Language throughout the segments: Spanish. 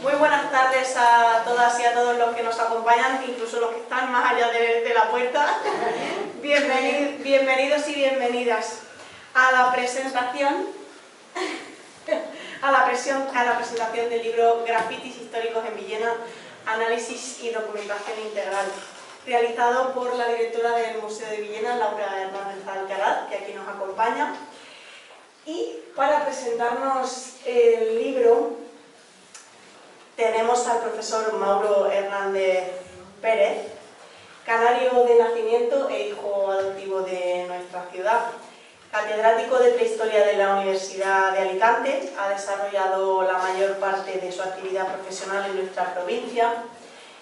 Muy buenas tardes a todas y a todos los que nos acompañan, incluso los que están más allá de la puerta. Bienvenidos y bienvenidas a la presentación del libro Grafitis históricos en Villena, análisis y documentación integral, realizado por la directora del Museo de Villena, Laura Hernández Alcaraz, que aquí nos acompaña. Y para presentarnos el libro tenemos al profesor Mauro Hernández Pérez, canario de nacimiento e hijo adoptivo de nuestra ciudad. Catedrático de Prehistoria de la Universidad de Alicante, ha desarrollado la mayor parte de su actividad profesional en nuestra provincia,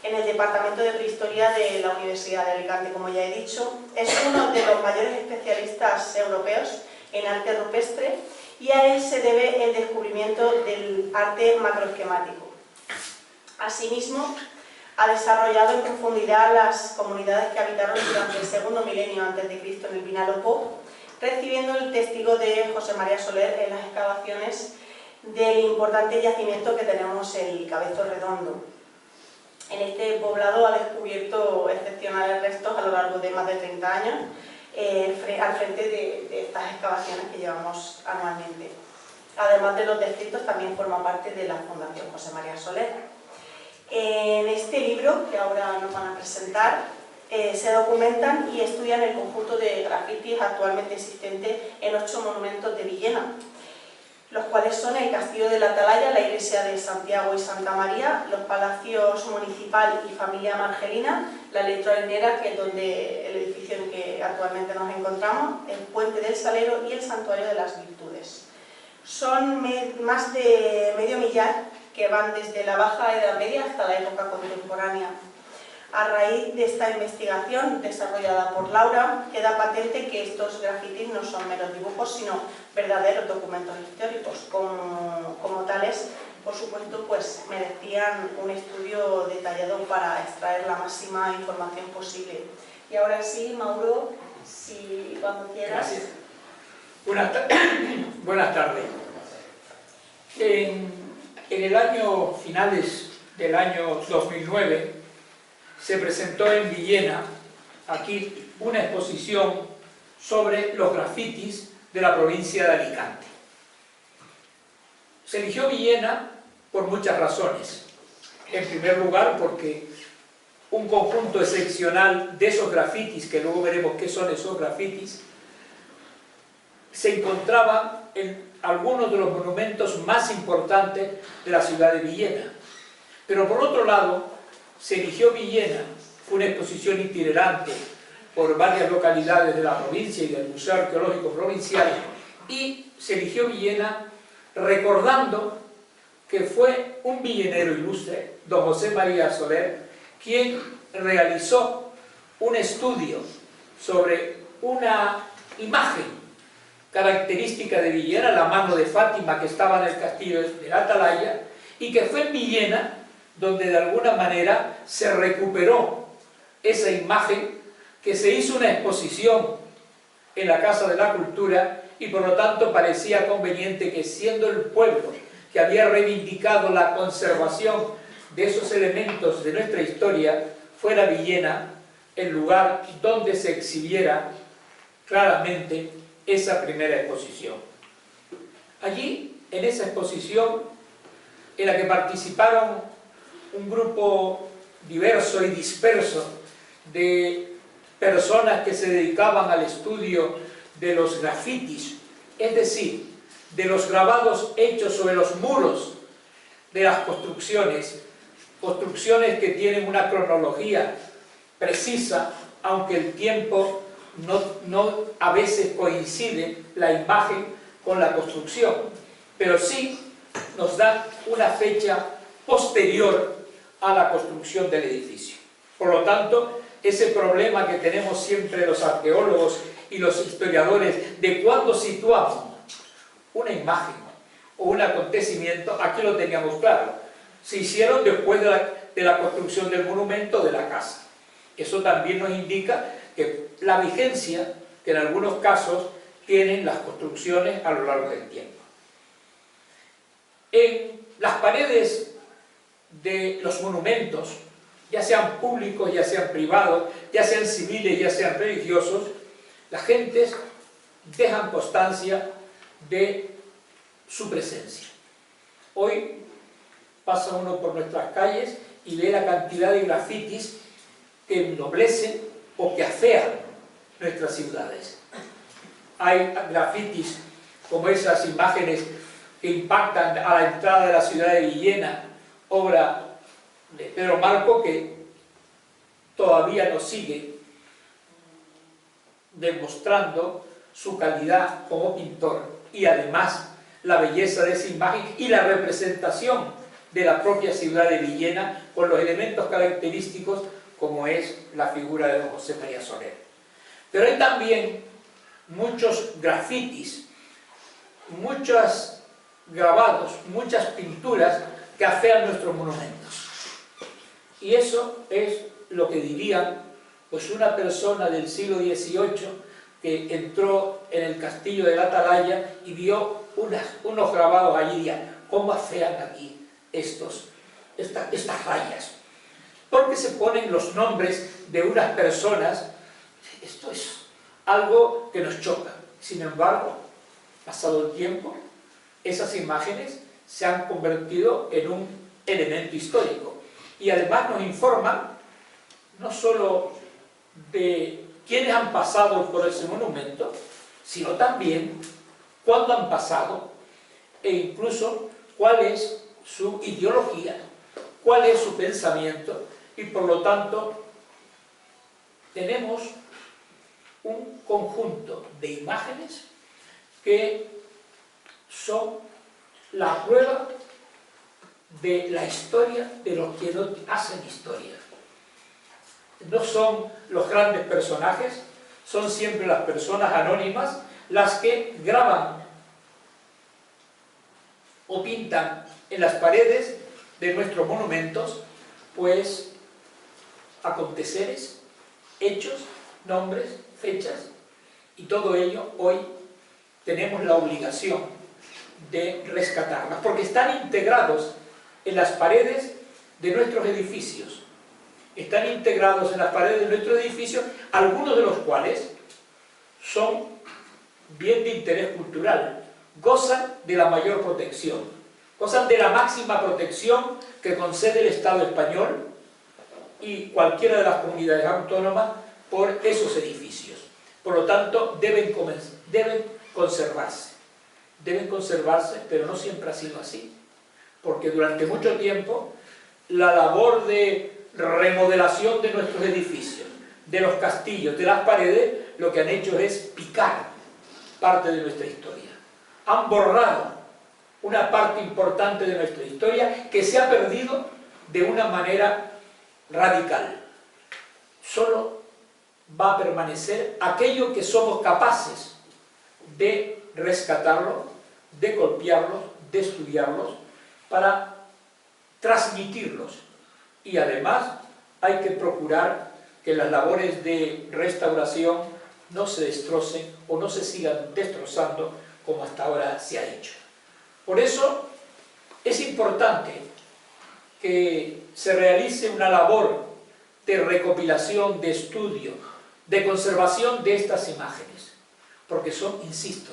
en el Departamento de Prehistoria de la Universidad de Alicante, como ya he dicho. Es uno de los mayores especialistas europeos en arte rupestre y a él se debe el descubrimiento del arte macroesquemático. Asimismo, ha desarrollado en profundidad las comunidades que habitaron durante el segundo milenio a.C. en el Vinalopó, recibiendo el testigo de José María Soler en las excavaciones del importante yacimiento que tenemos, el Cabezo Redondo. En este poblado ha descubierto excepcionales restos a lo largo de más de 30 años, al frente de estas excavaciones que llevamos anualmente. Además de los descritos, también forma parte de la Fundación José María Soler. En este libro, que ahora nos van a presentar, se documentan y estudian el conjunto de grafitis actualmente existente en 8 monumentos de Villena, los cuales son el Castillo de la Atalaya, la Iglesia de Santiago y Santa María, los Palacios Municipal y Familia Margelina, la Electrolinera, que es donde el edificio en que actualmente nos encontramos, el Puente del Salero y el Santuario de las Virtudes. Son más de medio millar que van desde la Baja Edad Media hasta la época contemporánea. A raíz de esta investigación desarrollada por Laura, queda patente que estos grafitis no son meros dibujos, sino verdaderos documentos históricos. Como tales, por supuesto, pues merecían un estudio detallado para extraer la máxima información posible. Y ahora sí, Mauro, si cuando quieras. Gracias. Buenas tardes. En el año finales del año 2009 se presentó en Villena, aquí, una exposición sobre los grafitis de la provincia de Alicante. Se eligió Villena por muchas razones. En primer lugar, porque un conjunto excepcional de esos grafitis, que luego veremos qué son esos grafitis, se encontraba en algunos de los monumentos más importantes de la ciudad de Villena. Pero por otro lado, se eligió Villena, fue una exposición itinerante por varias localidades de la provincia y del Museo Arqueológico Provincial, y se eligió Villena recordando que fue un villenero ilustre, don José María Soler, quien realizó un estudio sobre una imagen característica de Villena, la mano de Fátima que estaba en el castillo de la Atalaya, y que fue en Villena donde de alguna manera se recuperó esa imagen, que se hizo una exposición en la Casa de la Cultura, y por lo tanto parecía conveniente que, siendo el pueblo que había reivindicado la conservación de esos elementos de nuestra historia, fuera Villena el lugar donde se exhibiera claramente esa primera exposición. Allí, en esa exposición, en la que participaron un grupo diverso y disperso de personas que se dedicaban al estudio de los grafitis, es decir, de los grabados hechos sobre los muros de las construcciones que tienen una cronología precisa, aunque el tiempo no a veces coincide la imagen con la construcción, pero sí nos da una fecha posterior a la construcción del edificio. Por lo tanto, ese problema que tenemos siempre los arqueólogos y los historiadores de cuándo situamos una imagen o un acontecimiento, aquí lo teníamos claro. Se hicieron después de la construcción del monumento, de la casa. Eso también nos indica que la vigencia que en algunos casos tienen las construcciones a lo largo del tiempo. En las paredes de los monumentos, ya sean públicos, ya sean privados, ya sean civiles, ya sean religiosos, las gentes dejan constancia de su presencia. Hoy pasa uno por nuestras calles y ve la cantidad de grafitis que ennoblecen o que afean nuestras ciudades. Hay grafitis como esas imágenes que impactan a la entrada de la ciudad de Villena, obra de Pedro Marco, que todavía nos sigue demostrando su calidad como pintor y además la belleza de esa imagen y la representación de la propia ciudad de Villena con los elementos característicos como es la figura de don José María Soler. Pero hay también muchos grafitis, muchos grabados, muchas pinturas que afean nuestros monumentos. Y eso es lo que diría pues una persona del siglo XVIII que entró en el castillo de la Atalaya y vio unos grabados allí y decía, ¿cómo afean aquí estas rayas? Porque se ponen los nombres de unas personas. Esto es algo que nos choca. Sin embargo, pasado el tiempo, esas imágenes se han convertido en un elemento histórico. Y además nos informan no solo de quiénes han pasado por ese monumento, sino también cuándo han pasado e incluso cuál es su ideología, cuál es su pensamiento, y por lo tanto tenemos un conjunto de imágenes que son la prueba de la historia de los que no hacen historia. No son los grandes personajes, son siempre las personas anónimas las que graban o pintan en las paredes de nuestros monumentos, pues, aconteceres, hechos, nombres, fechas, y todo ello hoy tenemos la obligación de rescatarlas, porque están integrados en las paredes de nuestros edificios. Están integrados en las paredes de nuestros edificios, algunos de los cuales son bien de interés cultural, gozan de la mayor protección, gozan de la máxima protección que concede el Estado español y cualquiera de las comunidades autónomas por esos edificios. Por lo tanto, deben conservarse. Deben conservarse, pero no siempre ha sido así, porque durante mucho tiempo la labor de remodelación de nuestros edificios, de los castillos, de las paredes, lo que han hecho es picar parte de nuestra historia. Han borrado una parte importante de nuestra historia que se ha perdido de una manera radical. Solo va a permanecer aquello que somos capaces de rescatarlo, de copiarlos, de estudiarlos, para transmitirlos. Y además hay que procurar que las labores de restauración no se destrocen o no se sigan destrozando como hasta ahora se ha hecho. Por eso es importante que se realice una labor de recopilación, de estudio, de conservación de estas imágenes, porque son, insisto,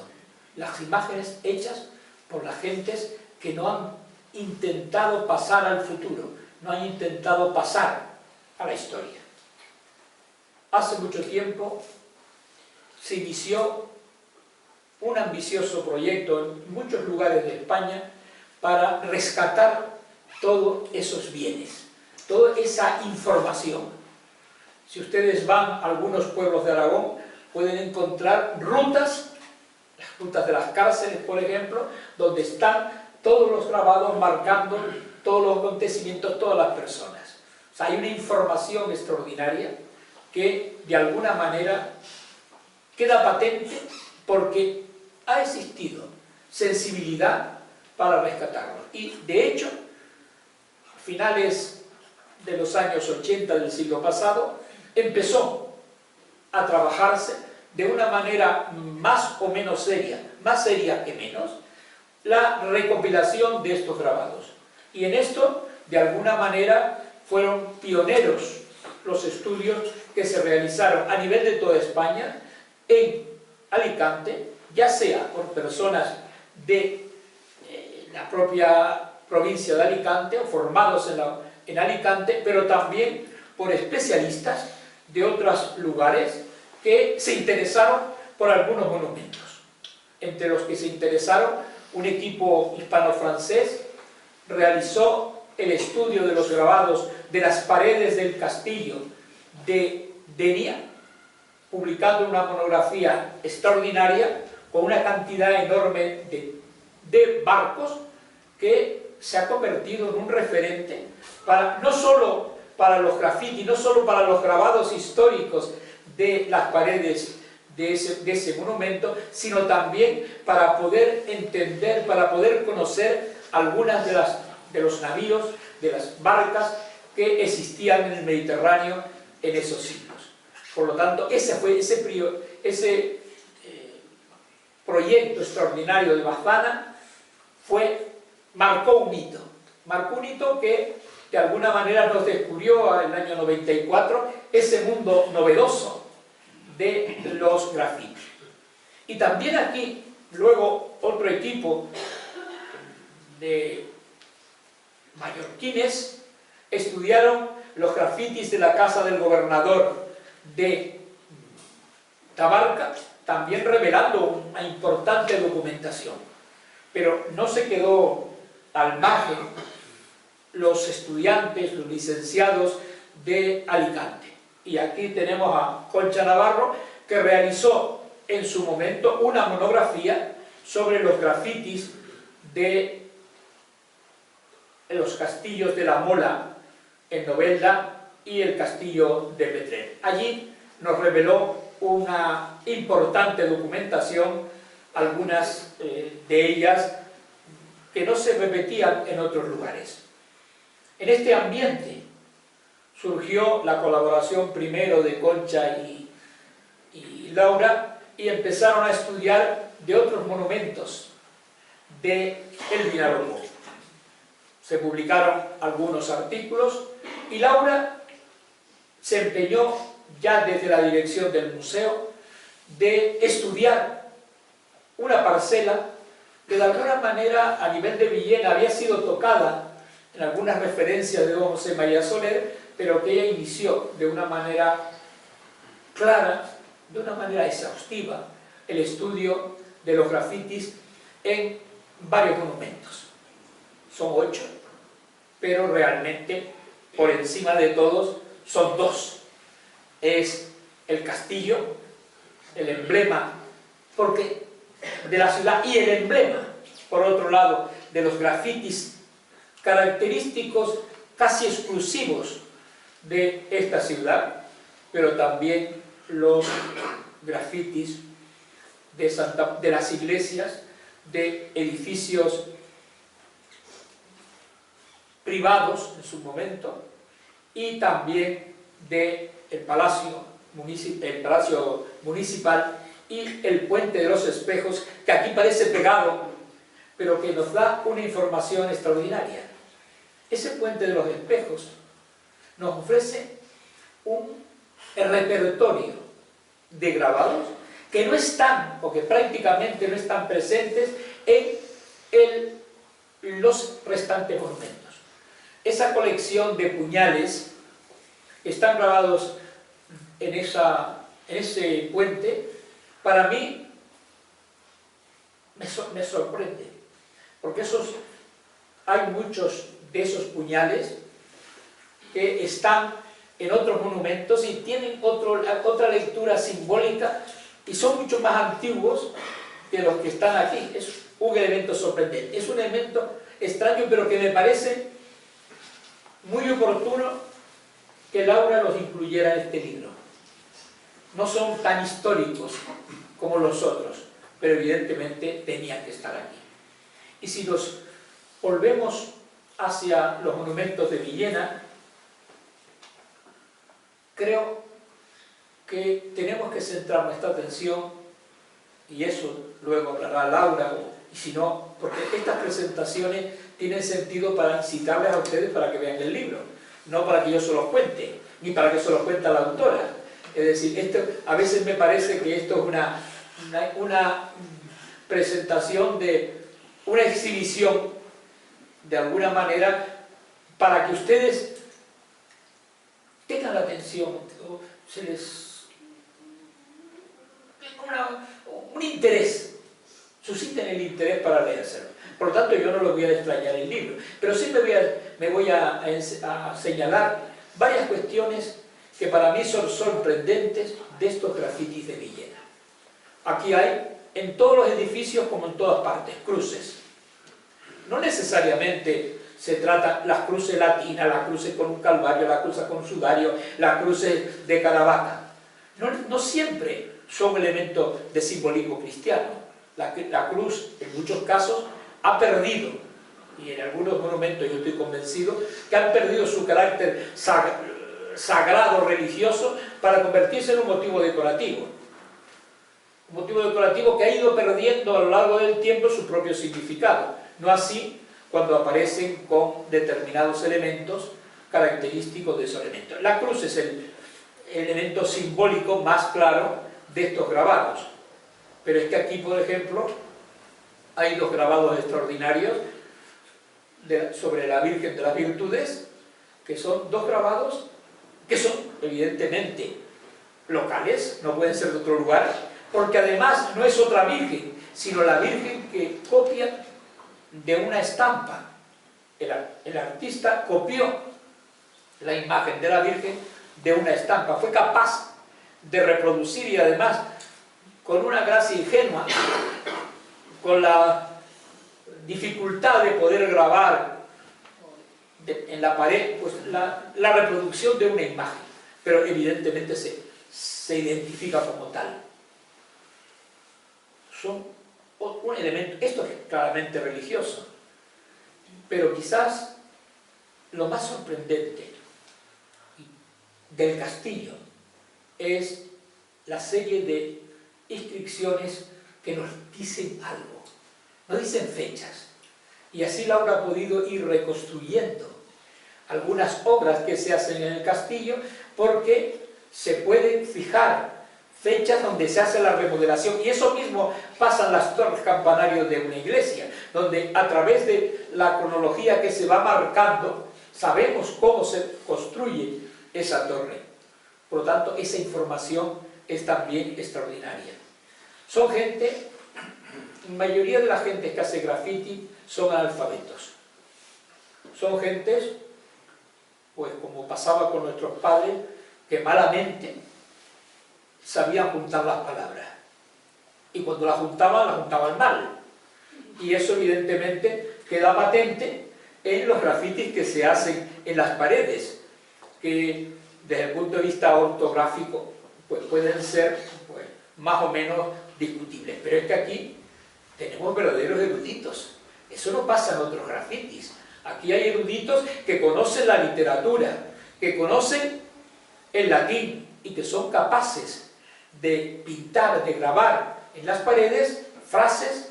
las imágenes hechas por las gentes que no han intentado pasar al futuro, no han intentado pasar a la historia. Hace mucho tiempo se inició un ambicioso proyecto en muchos lugares de España para rescatar todos esos bienes, toda esa información. Si ustedes van a algunos pueblos de Aragón, pueden encontrar rutas, las rutas de las cárceles, por ejemplo, donde están todos los grabados marcando todos los acontecimientos, todas las personas. O sea, hay una información extraordinaria que de alguna manera queda patente porque ha existido sensibilidad para rescatarlo. Y de hecho, a finales de los años 80 del siglo pasado, empezó a trabajarse de una manera más o menos seria, más seria que menos, la recopilación de estos grabados. Y en esto de alguna manera fueron pioneros los estudios que se realizaron a nivel de toda España en Alicante, ya sea por personas de la propia provincia de Alicante o formados en Alicante, pero también por especialistas de otros lugares que se interesaron por algunos monumentos. Entre los que se interesaron, un equipo hispano-francés realizó el estudio de los grabados de las paredes del castillo de Denia, publicando una monografía extraordinaria con una cantidad enorme de barcos que se ha convertido en un referente para, no solo para los grafitis, no solo para los grabados históricos de las paredes de ese monumento, sino también para poder entender, para poder conocer algunas de los navíos, de las barcas que existían en el Mediterráneo en esos siglos. Por lo tanto, ese proyecto extraordinario de Bazana marcó un hito que de alguna manera nos descubrió en el año 94 ese mundo novedoso de los grafitis. Y también aquí, luego, otro equipo de mallorquines estudiaron los grafitis de la casa del gobernador de Tabarca, también revelando una importante documentación. Pero no se quedó al margen los estudiantes, los licenciados de Alicante. Y aquí tenemos a Concha Navarro, que realizó en su momento una monografía sobre los grafitis de los castillos de la Mola en Novelda y el castillo de Petrer. Allí nos reveló una importante documentación, algunas de ellas que no se repetían en otros lugares. En este ambiente surgió la colaboración primero de Concha y Laura, y empezaron a estudiar de otros monumentos de el Vinalopó. Se publicaron algunos artículos y Laura se empeñó ya desde la dirección del museo de estudiar una parcela que de alguna manera a nivel de Villena había sido tocada en algunas referencias de don José María Soler, pero que ella inició de una manera clara, de una manera exhaustiva, el estudio de los grafitis en varios monumentos. Son 8, pero realmente por encima de todos son 2. Es el castillo, el emblema de la ciudad, y el emblema, por otro lado, de los grafitis característicos casi exclusivos de esta ciudad, pero también los grafitis de las iglesias, de edificios privados en su momento, y también del palacio municipal y el puente de los espejos, que aquí parece pegado, pero que nos da una información extraordinaria. Ese puente de los espejos nos ofrece el repertorio de grabados que no están, o que prácticamente no están presentes en los restantes monumentos. Esa colección de puñales están grabados en ese puente. Para mí me sorprende, porque hay muchos de esos puñales que están en otros monumentos y tienen otra lectura simbólica y son mucho más antiguos que los que están aquí. Es un elemento sorprendente, es un elemento extraño, pero que me parece muy oportuno que Laura los incluyera en este libro. No son tan históricos como los otros, pero evidentemente tenían que estar aquí. Y si nos volvemos hacia los monumentos de Villena, creo que tenemos que centrar nuestra atención, y eso luego hablará Laura y si no, porque estas presentaciones tienen sentido para incitarles a ustedes para que vean el libro, no para que yo se los cuente, ni para que se los cuente la autora. Es decir, a veces me parece que esto es una presentación de una exhibición, de alguna manera, para que ustedes tengan la atención, o se les... un interés, susciten el interés para leérselo. Por lo tanto, yo no los voy a extrañar el libro, pero sí me voy a señalar varias cuestiones que para mí son sorprendentes de estos grafitis de Villena. Aquí hay, en todos los edificios como en todas partes, cruces. No necesariamente se trata las cruces latinas, las cruces con un calvario, las cruces con un sudario, las cruces de Caravaca. No siempre son elementos de simbolismo cristiano. La cruz, en muchos casos, ha perdido, y en algunos monumentos yo estoy convencido, que han perdido su carácter sagrado, religioso, para convertirse en un motivo decorativo. Un motivo decorativo que ha ido perdiendo a lo largo del tiempo su propio significado. No así cuando aparecen con determinados elementos característicos de esos elementos. La cruz es el elemento simbólico más claro de estos grabados. Pero es que aquí, por ejemplo, hay dos grabados extraordinarios sobre la Virgen de las Virtudes, que son dos grabados que son evidentemente locales, no pueden ser de otro lugar, porque además no es otra Virgen, sino la Virgen que copia de una estampa. El artista copió la imagen de la Virgen de una estampa, fue capaz de reproducir, y además con una gracia ingenua, con la dificultad de poder grabar en la pared, pues la reproducción de una imagen, pero evidentemente se identifica como tal. Son un elemento, esto es claramente religioso, pero quizás lo más sorprendente del castillo es la serie de inscripciones que nos dicen algo, no dicen fechas, y así Laura ha podido ir reconstruyendo algunas obras que se hacen en el castillo, porque se pueden fijar fechas donde se hace la remodelación, y eso mismo pasa en las torres campanarios de una iglesia, donde a través de la cronología que se va marcando, sabemos cómo se construye esa torre. Por lo tanto, esa información es también extraordinaria. Son gente, la mayoría de la gente que hace graffiti son analfabetos. Son gentes, pues como pasaba con nuestros padres, que malamente sabían juntar las palabras. Y cuando las juntaban mal. Y eso evidentemente queda patente en los grafitis que se hacen en las paredes, que desde el punto de vista ortográfico pues pueden ser pues, más o menos discutibles. Pero es que aquí tenemos verdaderos eruditos. Eso no pasa en otros grafitis. Aquí hay eruditos que conocen la literatura, que conocen el latín y que son capaces de pintar, de grabar en las paredes frases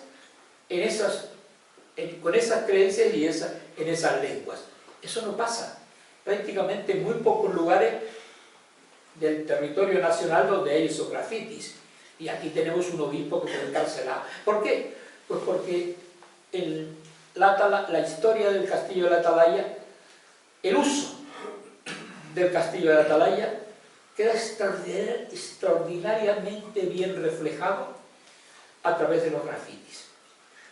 con esas creencias y en esas lenguas. Eso no pasa prácticamente en muy pocos lugares del territorio nacional donde hay esos grafitis. Y aquí tenemos un obispo que fue encarcelado. ¿Por qué? Pues porque la historia del castillo de la Atalaya, el uso del castillo de la Atalaya, queda extraordinariamente bien reflejado a través de los grafitis.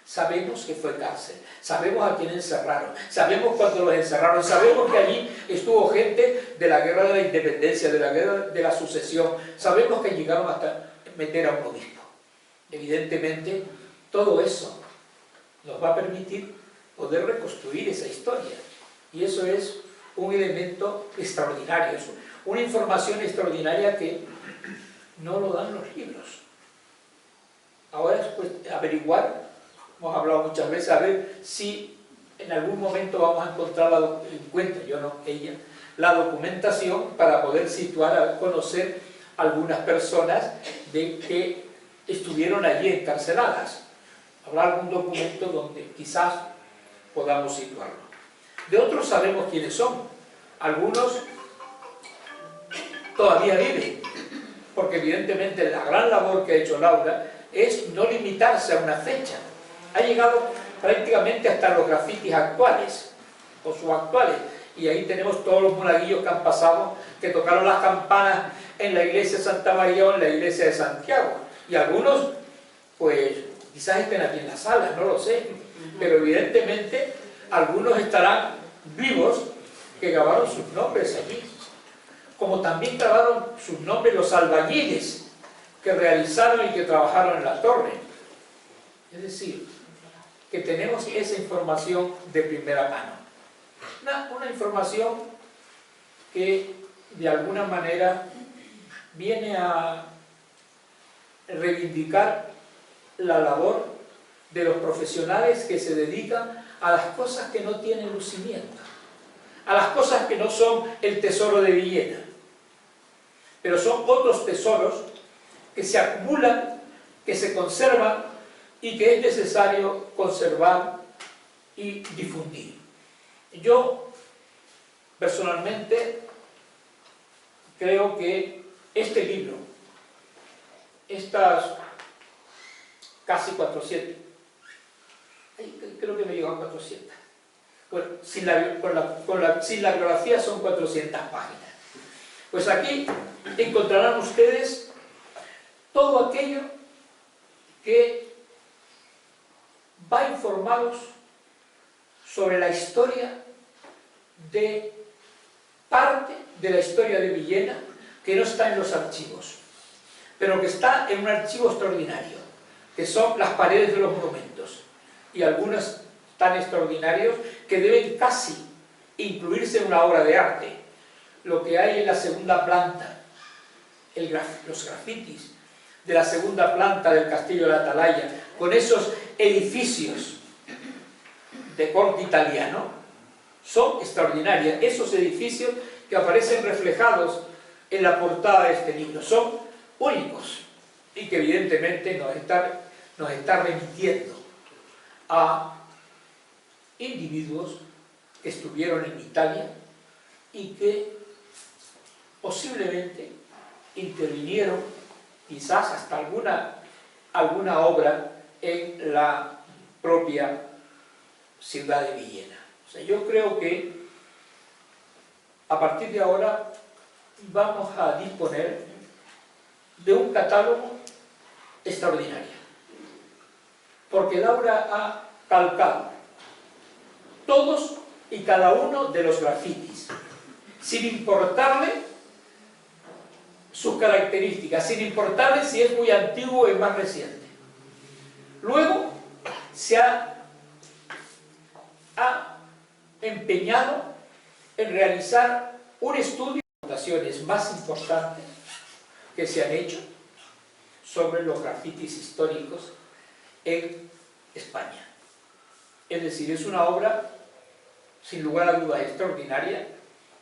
Sabemos que fue cárcel, sabemos a quién encerraron, sabemos cuándo los encerraron, sabemos que allí estuvo gente de la guerra de la independencia, de la guerra de la sucesión, sabemos que llegaron hasta meter a un obispo. Evidentemente, todo eso nos va a permitir poder reconstruir esa historia. Y eso es un elemento extraordinario, es una información extraordinaria que no lo dan los libros. Ahora es pues averiguar, hemos hablado muchas veces, a ver si en algún momento vamos a encontrar yo no, ella, la documentación para poder situar, a conocer algunas personas que estuvieron allí encarceladas. Habrá algún documento donde quizás podamos situarlo. De otros sabemos quiénes son. Algunos todavía viven, porque evidentemente la gran labor que ha hecho Laura es no limitarse a una fecha. Ha llegado prácticamente hasta los grafitis actuales, o subactuales, y ahí tenemos todos los monaguillos que han pasado, que tocaron las campanas en la iglesia de Santa María o en la iglesia de Santiago, y algunos, pues, quizás estén aquí en la sala, no lo sé, pero evidentemente algunos estarán vivos que grabaron sus nombres allí, como también grabaron sus nombres los albañiles que realizaron y que trabajaron en la torre. Es decir, que tenemos esa información de primera mano. Una información que de alguna manera viene a reivindicar la labor de los profesionales que se dedican a las cosas que no tienen lucimiento, a las cosas que no son el tesoro de Villena, pero son otros tesoros que se acumulan, que se conservan y que es necesario conservar y difundir. Yo, personalmente, creo que este libro, estas casi 400, creo que me llegó a 400, bueno, sin la biografía son 400 páginas. Pues aquí encontrarán ustedes todo aquello que va informados sobre la historia de parte de la historia de Villena que no está en los archivos, pero que está en un archivo extraordinario, que son las paredes de los monumentos, y algunos tan extraordinarios que deben casi incluirse en una obra de arte. Lo que hay en la segunda planta, los grafitis de la segunda planta del Castillo de la Atalaya, con esos edificios de corte italiano, son extraordinarios. Esos edificios que aparecen reflejados en la portada de este libro son únicos y que evidentemente nos está remitiendo a individuos que estuvieron en Italia y que posiblemente intervinieron quizás hasta alguna obra en la propia ciudad de Villena. O sea, yo creo que a partir de ahora vamos a disponer de un catálogo extraordinario, porque Laura ha calcado todos y cada uno de los grafitis, sin importarle sus características, sin importarle si es muy antiguo o es más reciente. Luego se ha empeñado en realizar un estudio de las anotaciones más importantes que se han hecho sobre los grafitis históricos en España. Es decir, es una obra, sin lugar a dudas, extraordinaria,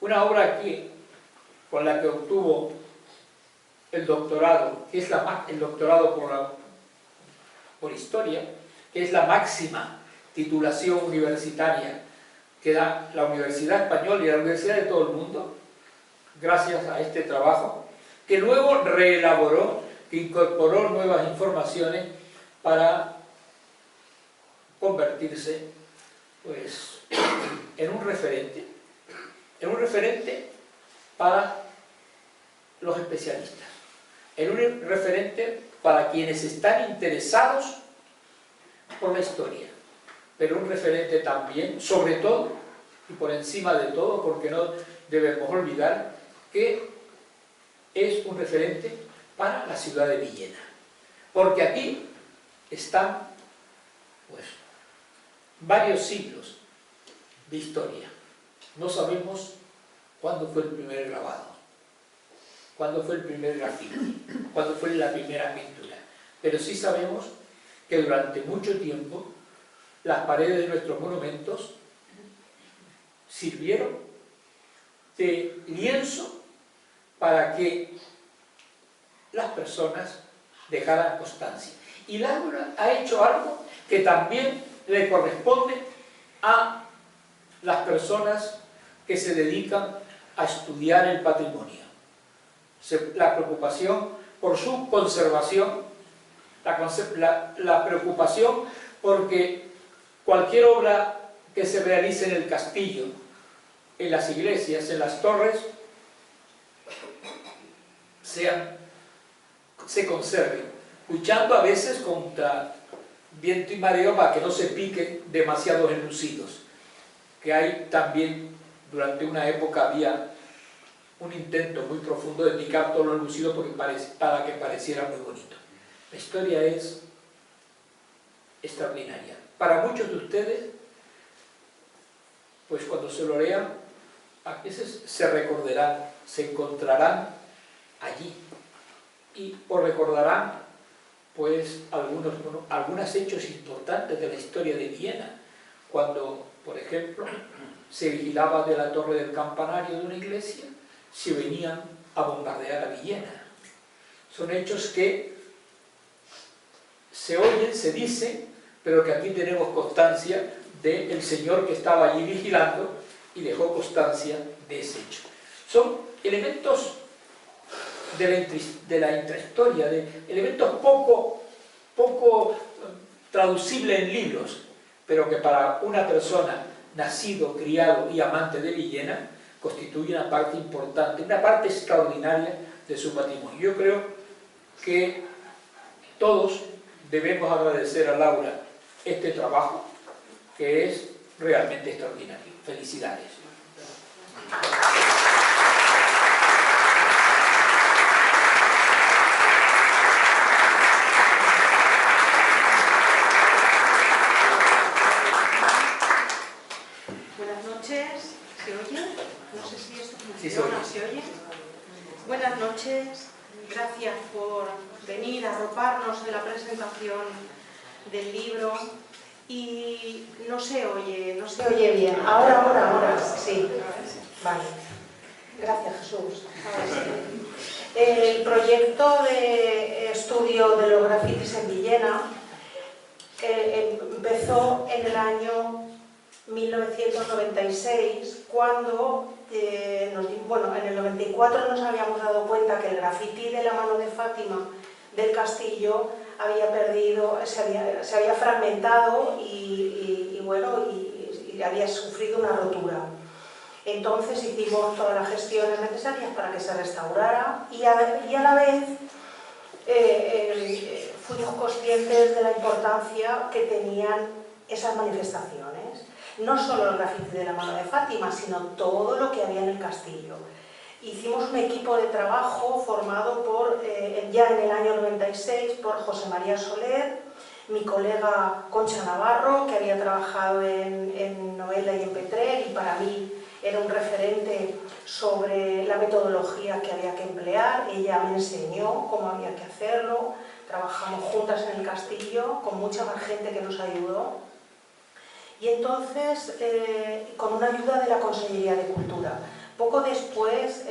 una obra con la que obtuvo el doctorado, que es el doctorado por historia, que es la máxima titulación universitaria que da la Universidad Española y la Universidad de todo el mundo, gracias a este trabajo, que luego reelaboró, que incorporó nuevas informaciones para convertirse, pues, en un referente para los especialistas, en un referente para quienes están interesados por la historia, pero un referente también, sobre todo, y por encima de todo, porque no debemos olvidar que es un referente para la ciudad de Villena, porque aquí están, pues, varios siglos de historia. No sabemos cuándo fue el primer grabado, cuándo fue el primer grafiti, cuándo fue la primera pintura, pero sí sabemos que durante mucho tiempo las paredes de nuestros monumentos sirvieron de lienzo para que las personas dejaran constancia. Y Laura ha hecho algo que también le corresponde a las personas que se dedican a estudiar el patrimonio. La preocupación por su conservación, la preocupación porque cualquier obra que se realice en el castillo, en las iglesias, en las torres, se conserven, luchando a veces contra viento y mareo para que no se piquen demasiados enlucidos, que hay también, durante una época había un intento muy profundo de picar todo lo enlucido para que pareciera muy bonito. La historia es extraordinaria. Para muchos de ustedes, pues cuando se lo lean, a veces se recordarán, se encontrarán allí o recordarán pues algunos hechos importantes de la historia de Viena, cuando, por ejemplo, se vigilaba de la torre del campanario de una iglesia si venían a bombardear a Villena. Son hechos que se oyen, se dicen, pero que aquí tenemos constancia del señor que estaba allí vigilando y dejó constancia de ese hecho. Son elementos de la intrahistoria, de elementos poco traducibles en libros, pero que para una persona nacido, criado y amante de Villena constituye una parte importante, una parte extraordinaria de su patrimonio. Yo creo que todos debemos agradecer a Laura este trabajo, que es realmente extraordinario. Felicidades. Buenas noches. ¿Se oye? No sé si esto funciona. Sí, se oye. ¿Se oye? Buenas noches. Gracias por venir a arroparnos en la presentación del libro. Y no se oye bien. Ahora, sí. Vale. Gracias, Jesús. El proyecto de estudio de los grafitis en Villena empezó en el año 1996, cuando en el 94 nos habíamos dado cuenta que el grafiti de la mano de Fátima del castillo había perdido, se había fragmentado y había sufrido una rotura. Entonces hicimos todas las gestiones necesarias para que se restaurara y a la vez fuimos conscientes de la importancia que tenían esas manifestaciones. No solo el grafiti de la mano de Fátima, sino todo lo que había en el castillo. Hicimos un equipo de trabajo formado ya en el año 96 por José María Soler, mi colega Concha Navarro, que había trabajado en Novelda y en Petrer, y para mí era un referente sobre la metodología que había que emplear. Ella me enseñó cómo había que hacerlo. Trabajamos juntas en el castillo, con mucha más gente que nos ayudó. Y entonces, con una ayuda de la Consellería de Cultura. Poco después,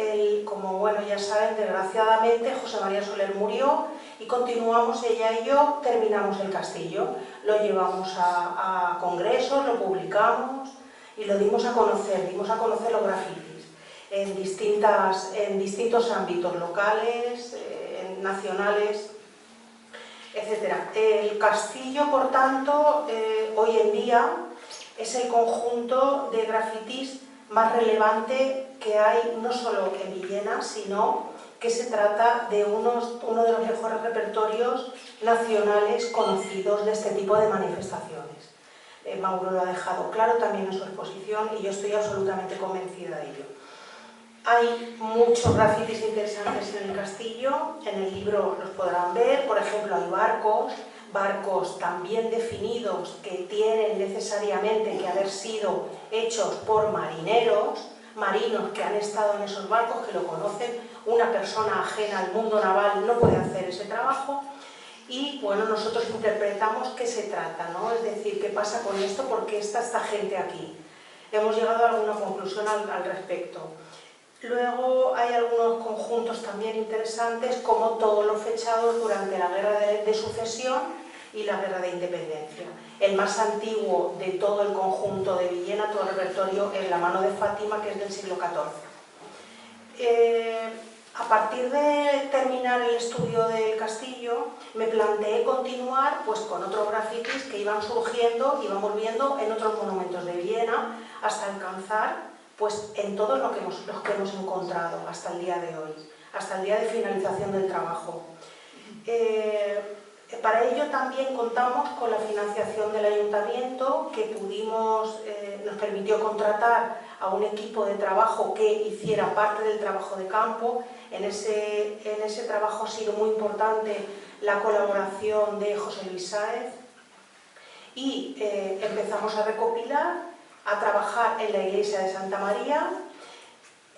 como ya saben, desgraciadamente, José María Soler murió y continuamos, ella y yo, terminamos el castillo. Lo llevamos a congresos, lo publicamos y lo dimos a conocer los grafitis en distintos ámbitos locales, nacionales, etc. El castillo, por tanto, hoy en día es el conjunto de grafitis más relevante que hay, no solo en Villena, sino que se trata de uno de los mejores repertorios nacionales conocidos de este tipo de manifestaciones. Mauro lo ha dejado claro también en su exposición y yo estoy absolutamente convencida de ello. Hay muchos grafitis interesantes en el castillo, en el libro los podrán ver. Por ejemplo, hay barcos tan bien definidos que tienen necesariamente que haber sido hechos por marinos que han estado en esos barcos, que lo conocen. Una persona ajena al mundo naval no puede hacer ese trabajo. Y nosotros interpretamos qué se trata, ¿no? Es decir, qué pasa con esto, por qué está esta gente aquí. Hemos llegado a alguna conclusión al respecto. Luego hay algunos conjuntos también interesantes, como todos los fechados durante la Guerra de Sucesión, y la Guerra de Independencia. El más antiguo de todo el conjunto de Villena, todo el repertorio, es La mano de Fátima, que es del siglo XIV. A partir de terminar el estudio del castillo, me planteé continuar pues, con otros grafitis que iban surgiendo, íbamos viendo en otros monumentos de Viena, hasta alcanzar pues, en todos los que hemos encontrado hasta el día de hoy, hasta el día de finalización del trabajo. Para ello también contamos con la financiación del ayuntamiento, que nos permitió contratar a un equipo de trabajo que hiciera parte del trabajo de campo. En ese trabajo ha sido muy importante la colaboración de José Luis Sáez y empezamos a recopilar, a trabajar en la iglesia de Santa María.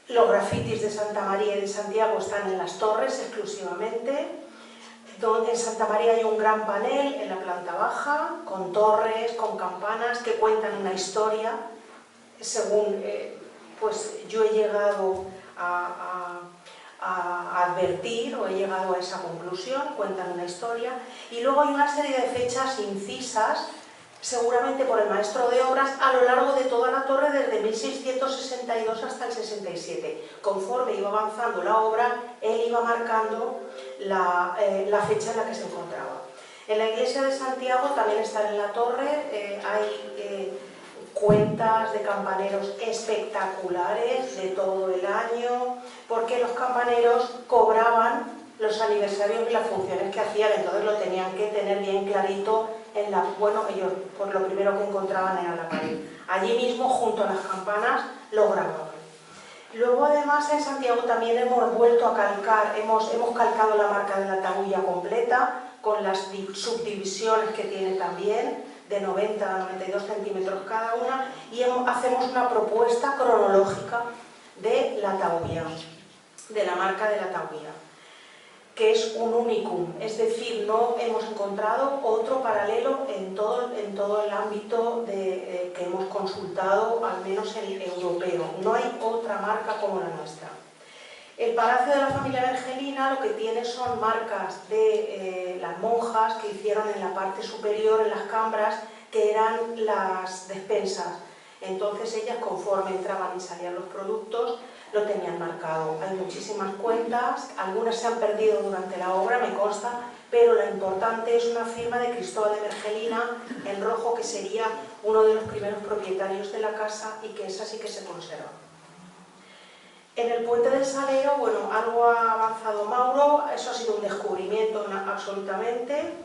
Los grafitis de Santa María y de Santiago están en las torres exclusivamente. En Santa María hay un gran panel en la planta baja, con torres, con campanas que cuentan una historia, según pues yo he llegado a advertir o he llegado a esa conclusión, cuentan una historia. Y luego hay una serie de fechas incisas, seguramente por el maestro de obras, a lo largo de toda la torre desde 1662 hasta el 67. Conforme iba avanzando la obra, él iba marcando la fecha en la que se encontraba. En la iglesia de Santiago también están en la torre, hay cuentas de campaneros espectaculares de todo el año, porque los campaneros cobraban los aniversarios y las funciones que hacían, entonces lo tenían que tener bien clarito bueno, ellos por lo primero que encontraban era la pared. Allí mismo, junto a las campanas, lo grababan. Luego, además, en Santiago también hemos vuelto a calcar, hemos calcado la marca de la tabulla completa, con las subdivisiones que tiene también, de 90 a 92 centímetros cada una, y hacemos una propuesta cronológica de la tabulla, de la marca de la tabulla, que es un unicum, es decir, no hemos encontrado otro paralelo en todo el ámbito que hemos consultado, al menos el europeo. No hay otra marca como la nuestra. El Palacio de la Familia Vergelina lo que tiene son marcas de las monjas que hicieron en la parte superior, en las cambras, que eran las despensas. Entonces ellas, conforme entraban y salían los productos, lo tenían marcado. Hay muchísimas cuentas, algunas se han perdido durante la obra, me consta, pero la importante es una firma de Cristóbal de Vergelina en rojo, que sería uno de los primeros propietarios de la casa y que esa sí que se conserva. En el puente del Salero, bueno, algo ha avanzado Mauro, eso ha sido un descubrimiento absolutamente.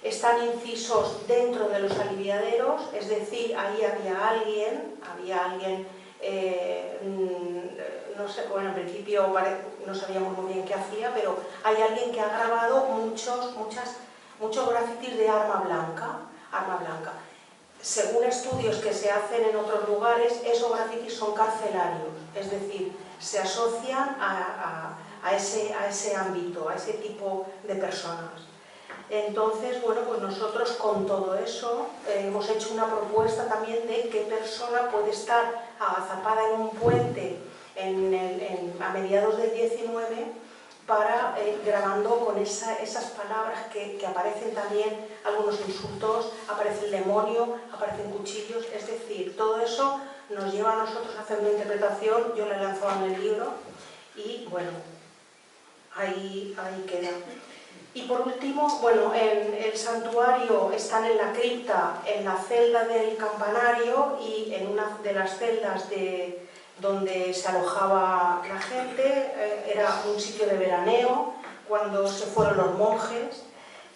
Están incisos dentro de los aliviaderos, es decir, ahí había alguien, no sé, bueno, en principio no sabíamos muy bien qué hacía, pero hay alguien que ha grabado muchos grafitis de arma blanca. Según estudios que se hacen en otros lugares, esos grafitis son carcelarios, es decir, se asocian a ese ámbito, a ese tipo de personas. Entonces, bueno, pues nosotros con todo eso hemos hecho una propuesta también de qué persona puede estar agazapada en un puente a mediados del 19 para grabando con esas palabras que aparecen también, algunos insultos, aparece el demonio, aparecen cuchillos, es decir, todo eso nos lleva a nosotros a hacer una interpretación. Yo la he lanzado en el libro y bueno, ahí queda. Y por último, bueno, en el santuario están en la cripta, en la celda del campanario y en una de las celdas donde se alojaba la gente, era un sitio de veraneo cuando se fueron los monjes.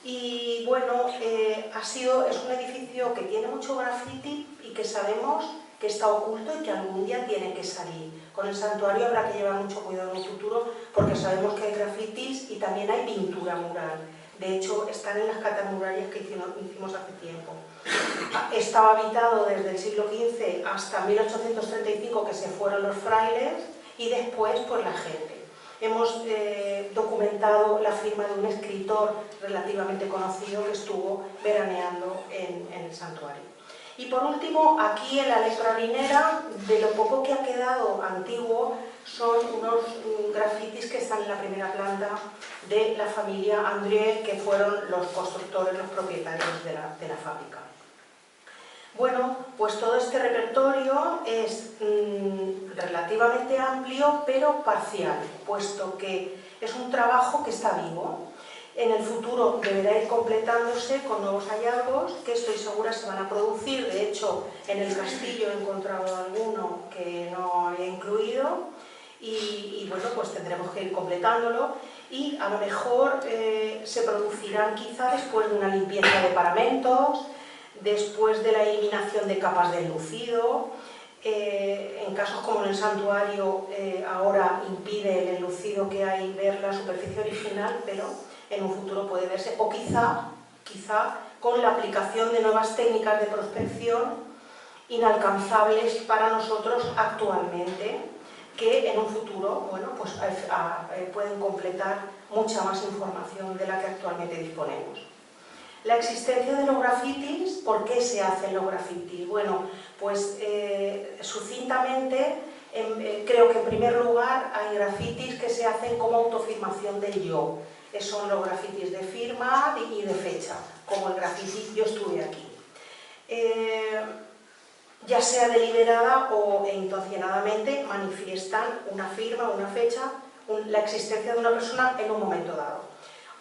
Y bueno, es un edificio que tiene mucho graffiti y que sabemos que está oculto y que algún día tiene que salir. Con el santuario habrá que llevar mucho cuidado en el futuro, porque sabemos que hay grafitis y también hay pintura mural. De hecho, están en las catamurarias que hicimos hace tiempo. Estaba habitado desde el siglo XV hasta 1835, que se fueron los frailes, y después por la gente. Hemos documentado la firma de un escritor relativamente conocido que estuvo veraneando en el santuario. Y por último, aquí en la electroharinera, de lo poco que ha quedado antiguo, son unos grafitis que están en la primera planta de la familia Andrieu, que fueron los constructores, los propietarios de la fábrica. Bueno, pues todo este repertorio es relativamente amplio, pero parcial, puesto que es un trabajo que está vivo. En el futuro deberá ir completándose con nuevos hallazgos que estoy segura se van a producir. De hecho, en el castillo he encontrado alguno que no había incluido y bueno, pues tendremos que ir completándolo y a lo mejor se producirán quizá después de una limpieza de paramentos, después de la eliminación de capas de enlucido. En casos como en el santuario ahora impide el enlucido que hay ver la superficie original, pero en un futuro puede verse, o quizá con la aplicación de nuevas técnicas de prospección inalcanzables para nosotros actualmente, que en un futuro, bueno, pues pueden completar mucha más información de la que actualmente disponemos. La existencia de los grafitis, ¿por qué se hacen los grafitis? Bueno, pues sucintamente creo que en primer lugar hay grafitis que se hacen como autoafirmación del yo. Son los grafitis de firma y de fecha, como el grafiti "yo estuve aquí". Ya sea deliberada o intencionadamente manifiestan una firma, una fecha, la existencia de una persona en un momento dado.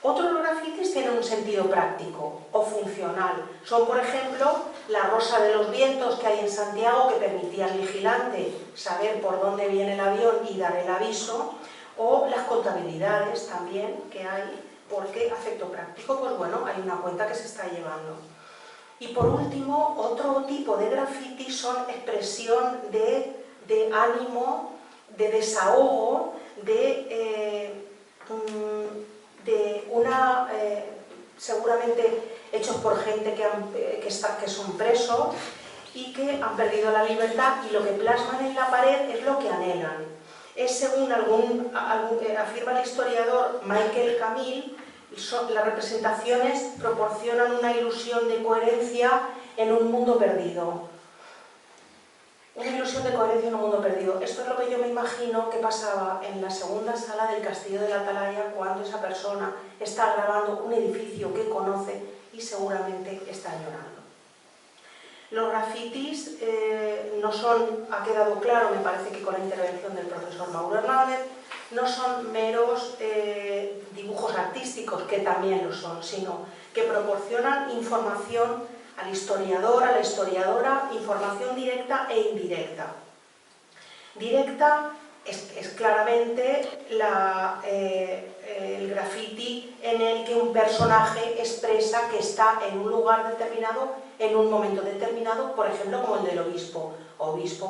Otros grafitis tienen un sentido práctico o funcional. Son, por ejemplo, la rosa de los vientos que hay en Santiago, que permitía al vigilante saber por dónde viene el avión y dar el aviso, o las contabilidades también que hay, porque a efecto práctico, pues bueno, hay una cuenta que se está llevando. Y por último, otro tipo de grafiti son expresión de ánimo, de desahogo, seguramente hechos por gente que son presos y que han perdido la libertad, y lo que plasman en la pared es lo que anhelan. Es, según afirma el historiador Michael Camille, las representaciones proporcionan una ilusión de coherencia en un mundo perdido. Una ilusión de coherencia en un mundo perdido. Esto es lo que yo me imagino que pasaba en la segunda sala del Castillo de la Atalaya cuando esa persona está grabando un edificio que conoce y seguramente está llorando. Los grafitis no son, ha quedado claro, me parece que con la intervención del profesor Mauro Hernández, no son meros dibujos artísticos, que también lo son, sino que proporcionan información al historiador, a la historiadora, información directa e indirecta. Directa es claramente el grafiti en el que un personaje expresa que está en un lugar determinado, en un momento determinado, por ejemplo, como el del obispo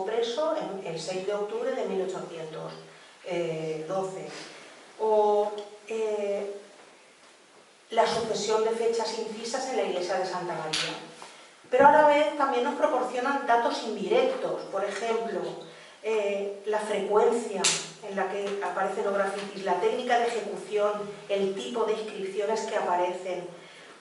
preso el 6 de octubre de 1812, o la sucesión de fechas incisas en la iglesia de Santa María. Pero a la vez también nos proporcionan datos indirectos, por ejemplo, la frecuencia en la que aparecen los grafitis, la técnica de ejecución, el tipo de inscripciones que aparecen,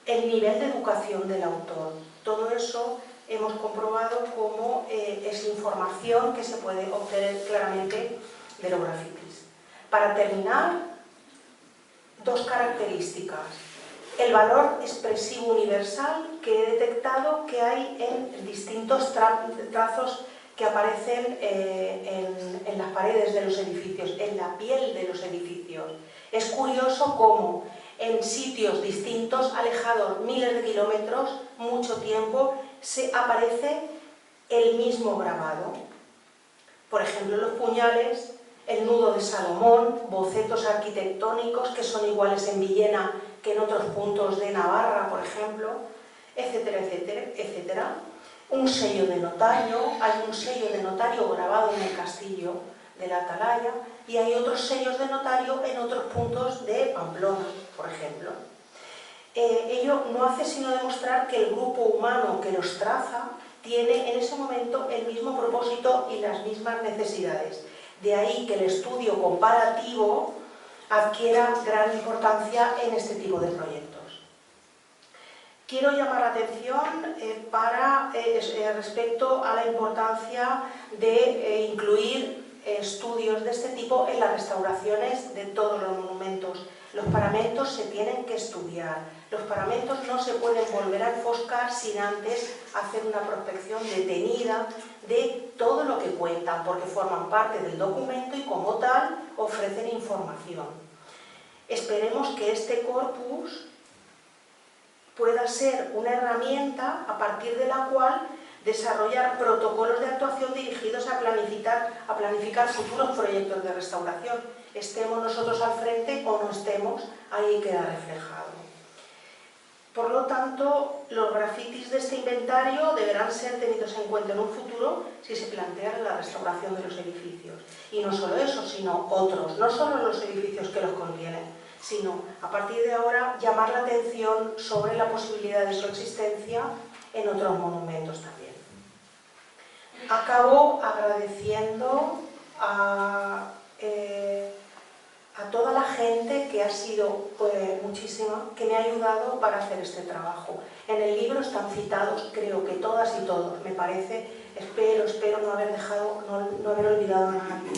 el nivel de educación del autor. Todo eso hemos comprobado cómo es información que se puede obtener claramente de los grafitis. Para terminar, dos características. El valor expresivo universal que he detectado que hay en distintos trazos que aparecen en las paredes de los edificios, en la piel de los edificios. Es curioso cómo en sitios distintos, alejados miles de kilómetros, mucho tiempo, se aparece el mismo grabado. Por ejemplo, los puñales, el nudo de Salomón, bocetos arquitectónicos que son iguales en Villena que en otros puntos de Navarra, por ejemplo, etcétera, etcétera, etcétera. Un sello de notario, hay un sello de notario grabado en el castillo de la Atalaya y hay otros sellos de notario en otros puntos de Pamplona, por ejemplo. Ello no hace sino demostrar que el grupo humano que los traza tiene en ese momento el mismo propósito y las mismas necesidades. De ahí que el estudio comparativo adquiera gran importancia en este tipo de proyectos. Quiero llamar la atención respecto a la importancia de incluir estudios de este tipo en las restauraciones de todos los monumentos. Los paramentos se tienen que estudiar. Los paramentos no se pueden volver a enfoscar sin antes hacer una prospección detenida de todo lo que cuentan, porque forman parte del documento y como tal ofrecen información. Esperemos que este corpus pueda ser una herramienta a partir de la cual desarrollar protocolos de actuación dirigidos a planificar futuros proyectos de restauración. Estemos nosotros al frente o no estemos, ahí queda reflejado. Por lo tanto, los grafitis de este inventario deberán ser tenidos en cuenta en un futuro si se plantea la restauración de los edificios. Y no solo eso, sino otros, no solo los edificios que los contienen, sino a partir de ahora llamar la atención sobre la posibilidad de su existencia en otros monumentos también. Acabo agradeciendo a toda la gente que ha sido muchísima, que me ha ayudado para hacer este trabajo. En el libro están citados, creo que todas y todos, me parece, espero no haber olvidado a nadie.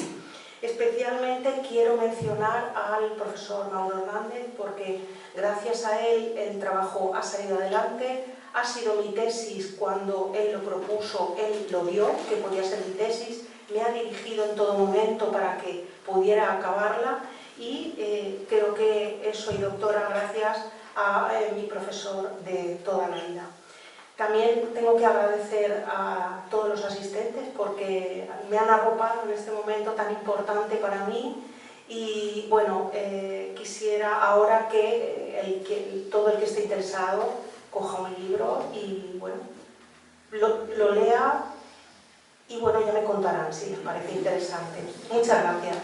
Especialmente quiero mencionar al profesor Mauro Hernández porque gracias a él el trabajo ha salido adelante, ha sido mi tesis cuando él lo propuso, él lo vio, que podía ser mi tesis, me ha dirigido en todo momento para que pudiera acabarla y creo que soy doctora gracias a mi profesor de toda la vida. También tengo que agradecer a todos los asistentes porque me han arropado en este momento tan importante para mí y bueno, quisiera ahora que todo el que esté interesado coja un libro y bueno, lo lea y bueno, ya me contarán si les parece interesante. Muchas gracias.